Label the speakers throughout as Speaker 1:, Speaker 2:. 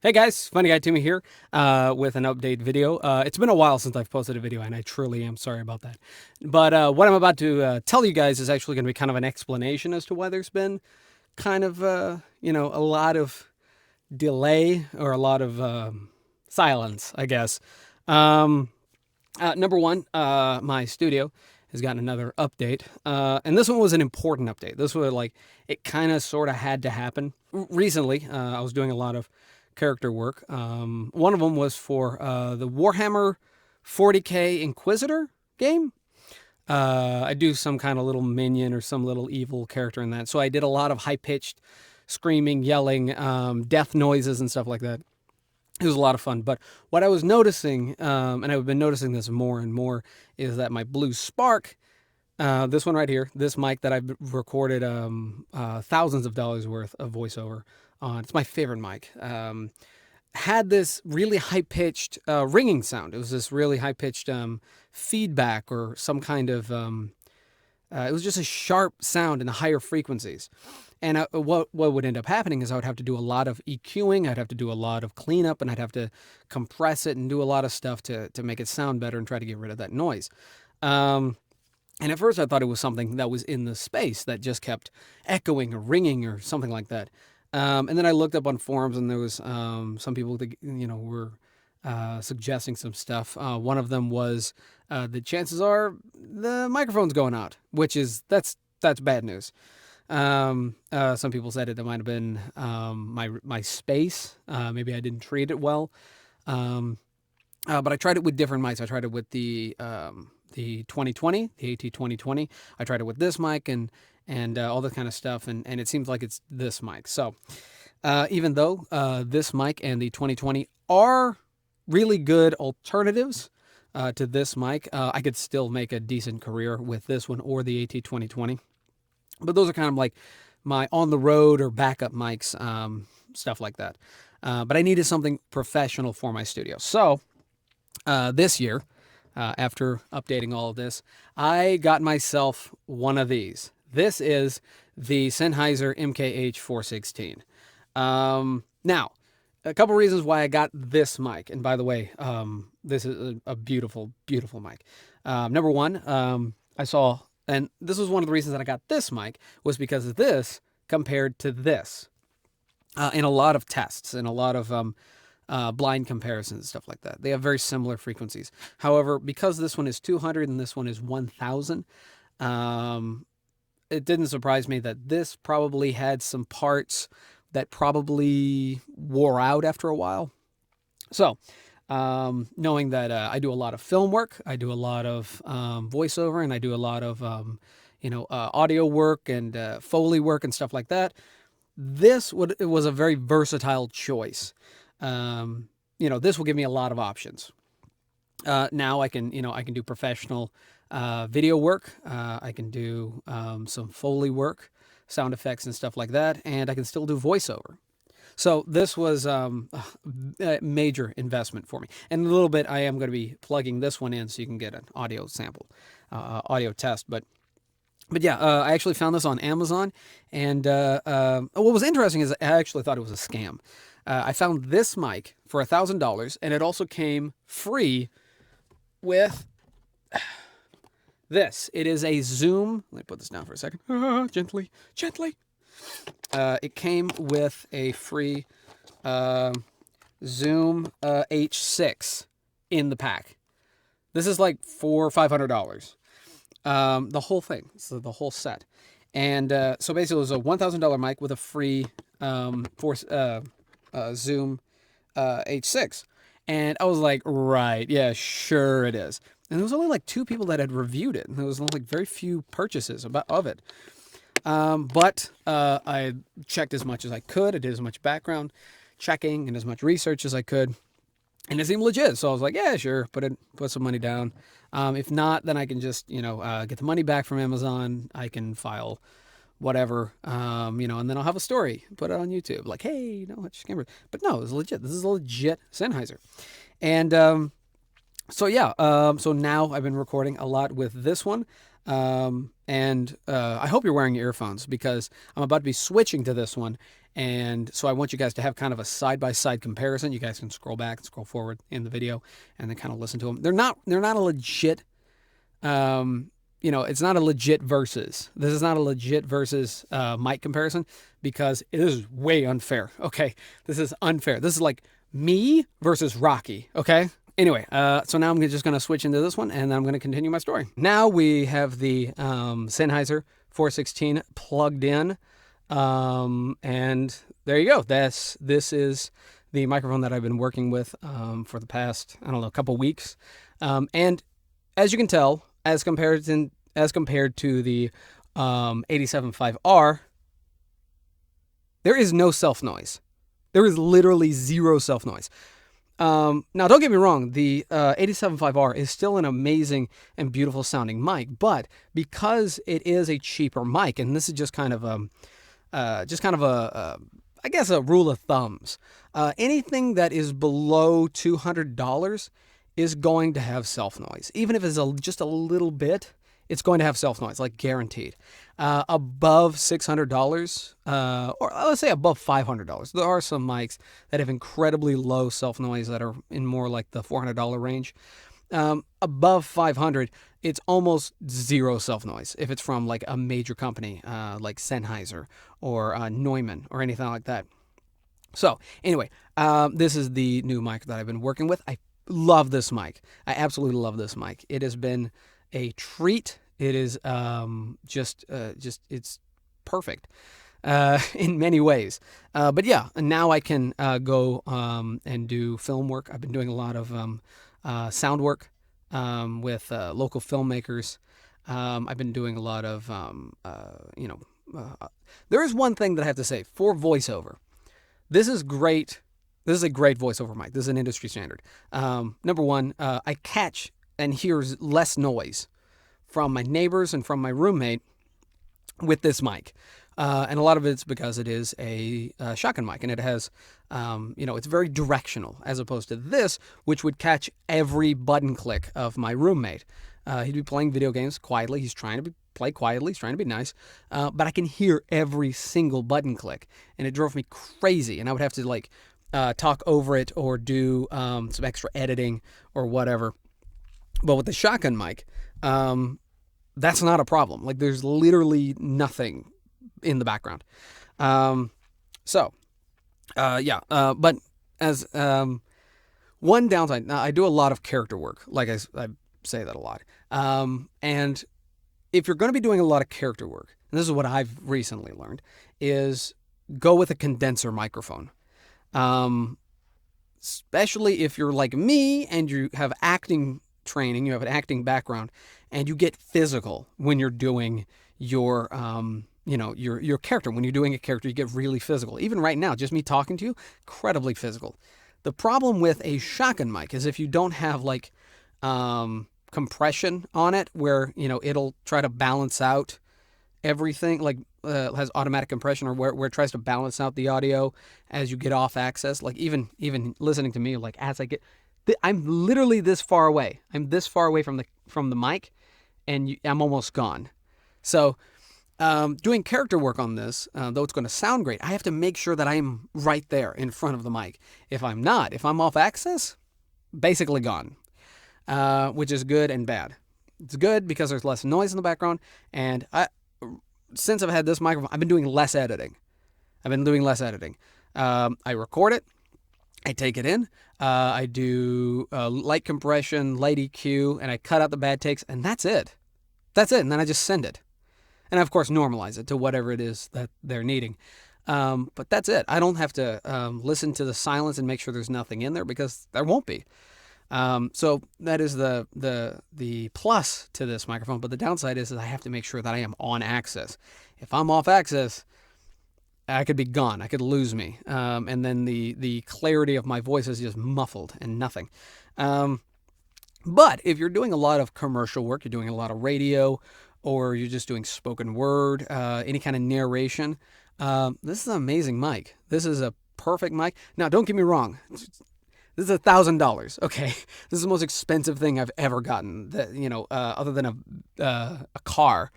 Speaker 1: Hey guys, FunnyGuyTimmy here with an update video. It's been a while since I've posted a video, and I truly am sorry about that. But what I'm about to tell you guys is actually going to be kind of an explanation as to why there's been kind of, a lot of delay or a lot of silence, I guess. Um, Number one, my studio has gotten another update, and this one was an important update. This was like it kind of sort of had to happen recently. I was doing a lot of character work. One of them was for the Warhammer 40K Inquisitor game. I do some kind of little minion or some little evil character in that. So I did a lot of high pitched screaming, yelling, death noises, and stuff like that. It was a lot of fun. But what I was noticing, and I've been noticing this more and more, is that my Blue Spark, this one right here, this mic that I've recorded thousands of dollars worth of voiceover on, it's my favorite mic, had this really high-pitched ringing sound. It was this really high-pitched feedback or some kind of, it was just a sharp sound in the higher frequencies. And what would end up happening is I would have to do a lot of EQing, I'd have to do a lot of cleanup, and I'd have to compress it and do a lot of stuff to make it sound better and try to get rid of that noise. And at first I thought it was something that was in the space that just kept echoing or ringing or something like that. And then I looked up on forums, and there was some people that were suggesting some stuff. One of them was the chances are the microphone's going out, which is that's bad news. Some people said it might have been my space. Maybe I didn't treat it well. But I tried it with different mics. I tried it with the 2020, the AT2020. I tried it with this mic and all that kind of stuff, and it seems like it's this mic. So even though this mic and the 2020 are really good alternatives to this mic, I could still make a decent career with this one or the AT2020. But those are kind of like my on-the-road or backup mics, stuff like that. But I needed something professional for my studio. So this year, after updating all of this, I got myself one of these. This is the Sennheiser MKH 416. Now, a couple reasons why I got this mic. And by the way, this is a beautiful, beautiful mic. Number one, I saw... And this was one of the reasons that I got this mic, was because of this compared to this in a lot of tests and a lot of blind comparisons and stuff like that. They have very similar frequencies. However, because this one is 200 and this one is 1000, it didn't surprise me that this probably had some parts that probably wore out after a while. So, knowing that I do a lot of film work, I do a lot of voiceover, and I do a lot of audio work and Foley work and stuff like that, it was a very versatile choice. This will give me a lot of options. Now I can do professional video work. I can do some Foley work, sound effects and stuff like that, and I can still do voiceover. So this was a major investment for me. And in a little bit, I am going to be plugging this one in so you can get an audio sample, audio test. But yeah, I actually found this on Amazon. And what was interesting is I actually thought it was a scam. I found this mic for $1,000, and it also came free with this. It is a Zoom. Let me put this down for a second. Gently, gently. It came with a free Zoom H6 in the pack. This is like $400 or $500. The whole thing, so the whole set. And so basically it was a $1,000 mic with a free Zoom H6. And I was like, right, yeah, sure it is. And there was only like 2 people that had reviewed it. And there was only like very few purchases of it. But I checked as much as I could. I did as much background checking and as much research as I could. And it seemed legit. So I was like, yeah, sure, put some money down. If not, then I can just, get the money back from Amazon. I can file whatever, and then I'll have a story, put it on YouTube. Like, hey, it's camera. But no, it's legit. This is a legit Sennheiser. And so yeah, so now I've been recording a lot with this one. And I hope you're wearing earphones because I'm about to be switching to this one. And so I want you guys to have kind of a side-by-side comparison. You guys can scroll back and scroll forward in the video and then kind of listen to them. They're not a legit, it's not a legit versus. This is not a legit versus mic comparison because it is way unfair. Okay, this is unfair. This is like me versus Rocky. Okay. Anyway, so now I'm just going to switch into this one, and then I'm going to continue my story. Now we have the Sennheiser 416 plugged in, and there you go. This is the microphone that I've been working with for the past, I don't know, couple weeks. And as you can tell, as compared to the 875R, there is no self-noise. There is literally zero self-noise. Now, don't get me wrong, the 875R is still an amazing and beautiful sounding mic, but because it is a cheaper mic, and this is just kind of I guess a rule of thumbs, anything that is below $200 is going to have self-noise. Even if it's just a little bit, it's going to have self-noise, like guaranteed. Above $600, or let's say above $500, there are some mics that have incredibly low self-noise that are in more like the $400 range. Above $500, it's almost zero self-noise if it's from like a major company like Sennheiser or Neumann or anything like that. So anyway, this is the new mic that I've been working with. I love this mic. I absolutely love this mic. It has been a treat. It is it's perfect in many ways. But yeah, now I can go and do film work. I've been doing a lot of sound work with local filmmakers. I've been doing a lot of, there is one thing that I have to say for voiceover. This is great. This is a great voiceover mic. This is an industry standard. Number one, I catch and hear less noise from my neighbors and from my roommate with this mic. And a lot of it's because it is a shotgun mic, and it has, it's very directional as opposed to this, which would catch every button click of my roommate. He'd be playing video games quietly. He's trying to play quietly. He's trying to be nice. But I can hear every single button click, and it drove me crazy. And I would have to talk over it or do some extra editing or whatever. But with the shotgun mic, that's not a problem. Like, there's literally nothing in the background. But as one downside, now I do a lot of character work. Like I say that a lot. And if you're going to be doing a lot of character work, and this is what I've recently learned, is go with a condenser microphone. Especially if you're like me and you have acting training, you have an acting background, and you get physical when you're doing your character. When you're doing a character, you get really physical. Even right now, just me talking to you, incredibly physical. The problem with a shotgun mic is if you don't have compression on it, where it'll try to balance out everything, has automatic compression, or where it tries to balance out the audio as you get off axis. Like even listening to me, as I get, I'm literally this far away. I'm this far away from the mic, and I'm almost gone. So doing character work on this, though it's going to sound great, I have to make sure that I'm right there in front of the mic. If I'm off axis, basically gone, which is good and bad. It's good because there's less noise in the background, and since I've had this microphone, I've been doing less editing. I record it, I take it in, I do light compression, light EQ, and I cut out the bad takes, and that's it. And then I just send it. And I, of course, normalize it to whatever it is that they're needing. But that's it. I don't have to listen to the silence and make sure there's nothing in there, because there won't be. So that is the plus to this microphone. But the downside is I have to make sure that I am on axis. If I'm off axis, I could be gone. I could lose me. And then the clarity of my voice is just muffled and nothing. But if you're doing a lot of commercial work, you're doing a lot of radio, or you're just doing spoken word, any kind of narration, this is an amazing mic. This is a perfect mic. Now, don't get me wrong. This is $1,000. Okay, this is the most expensive thing I've ever gotten. That, you know, other than a car,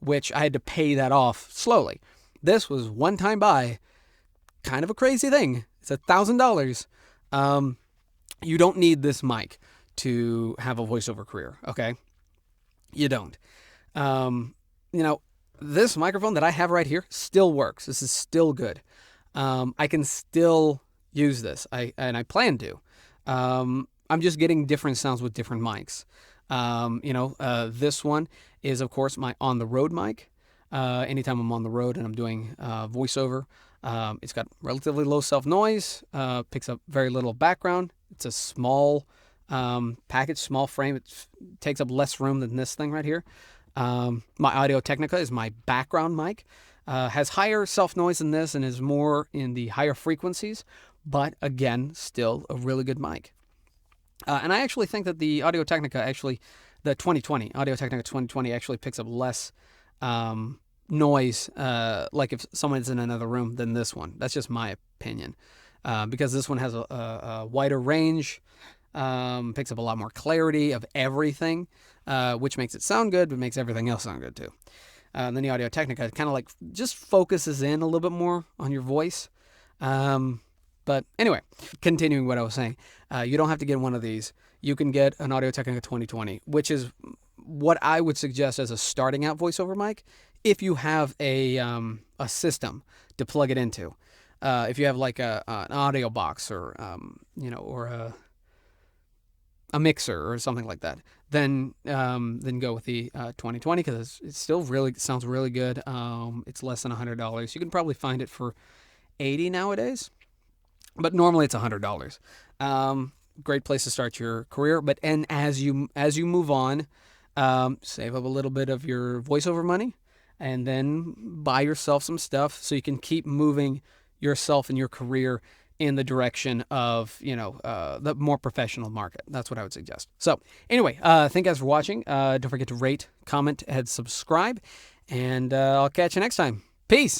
Speaker 1: which I had to pay that off slowly. This was one time buy, kind of a crazy thing. It's $1,000. You don't need this mic to have a voiceover career. Okay, you don't. You know, this microphone that I have right here still works. This is still good. I can still use this. And I plan to. I'm just getting different sounds with different mics. You know, this one is, of course, my on-the-road mic. Anytime I'm on the road and I'm doing voiceover, it's got relatively low self-noise, picks up very little background. It's a small package, small frame. It takes up less room than this thing right here. My Audio-Technica is my background mic. Has higher self-noise than this and is more in the higher frequencies, but again, still a really good mic. And I actually think that the Audio-Technica the Audio-Technica 2020 actually picks up less noise, like if someone's in another room, than this one. That's just my opinion. Because this one has a wider range, picks up a lot more clarity of everything, which makes it sound good, but makes everything else sound good too. Then the Audio-Technica kind of like just focuses in a little bit more on your voice. But anyway, continuing what I was saying, you don't have to get one of these. You can get an Audio-Technica 2020, which is what I would suggest as a starting out voiceover mic if you have a system to plug it into. If you have like an audio box or you know, or a mixer or something like that, then go with the 2020 because it still really sounds really good. It's less than $100. You can probably find it for $80 nowadays, but normally it's $100. Great place to start your career. But as you move on, save up a little bit of your voiceover money, and then buy yourself some stuff so you can keep moving yourself and your career in the direction of, you know, the more professional market. That's what I would suggest. So anyway, thank you guys for watching. Don't forget to rate, comment, and subscribe. And I'll catch you next time. Peace.